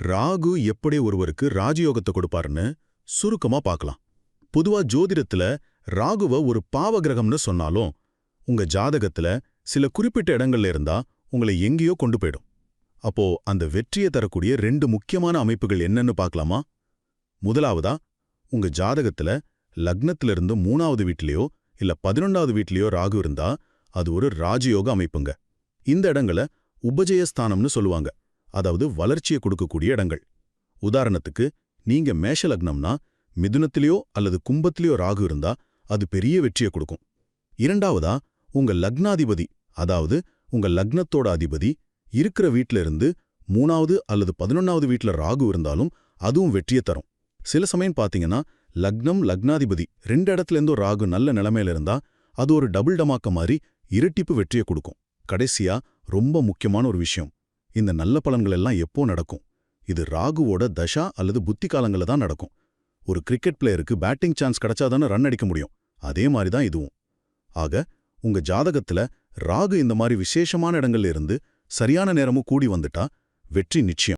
ராகு எப்படி ஒருவருக்கு ராஜயோகத்தை கொடுப்பாருன்னு சுருக்கமா பார்க்கலாம். பொதுவா ஜோதிடத்துல ராகுவ ஒரு பாவ கிரகம்னு சொன்னாலும் உங்க ஜாதகத்துல சில குறிப்பிட்ட இடங்கள்ல இருந்தா உங்களை எங்கேயோ கொண்டு போயிடும். அப்போ அந்த வெற்றியை தரக்கூடிய 2 முக்கியமான அமைப்புகள் என்னன்னு பார்க்கலாமா? முதலாவதா, உங்க ஜாதகத்துல லக்னத்திலிருந்து 3வது வீட்லயோ இல்ல 11வது வீட்லயோ ராகு இருந்தா அது ஒரு ராஜயோக அமைப்புங்க. இந்த இடங்களை உபஜயஸ்தானம்னு சொல்லுவாங்க, அதாவது வளர்ச்சியை கொடுக்கக்கூடிய இடங்கள். உதாரணத்துக்கு, நீங்க மேஷ லக்னம்னா மிதுனத்திலேயோ அல்லது கும்பத்திலேயோ ராகு இருந்தா அது பெரிய வெற்றியை கொடுக்கும். இரண்டாவதா, உங்க லக்னாதிபதி, அதாவது உங்க லக்னத்தோட அதிபதி இருக்கிற வீட்ல இருந்து 3வது அல்லது 11வது வீட்ல ராகு இருந்தாலும் அதுவும் வெற்றியை தரும். சில சமயம் பாத்தீங்கன்னா லக்னம் லக்னாதிபதி 2 இடத்துல இருந்தோ ராகு நல்ல நிலைமையில இருந்தா அது ஒரு டபுள் டமாக்க மாதிரி இரட்டிப்பு வெற்றியை கொடுக்கும். கடைசியா, ரொம்ப முக்கியமான ஒரு விஷயம், இந்த நல்ல பலன்கள் எல்லாம் எப்போ நடக்கும்? இது ராகுவோட தசா அல்லது புத்தி காலங்கள்ல தான் நடக்கும். ஒரு கிரிக்கெட் பிளேயருக்கு பேட்டிங் சான்ஸ் கிடைச்சாதானே ரன் அடிக்க முடியும். அதே மாதிரி தான் இதுவும். ஆக, உங்க ஜாதகத்துல ராகு இந்த மாதிரி விசேஷமான இடங்கள்ல இருந்து சரியான நேரமும் கூடி வந்துட்டா வெற்றி நிச்சயம்.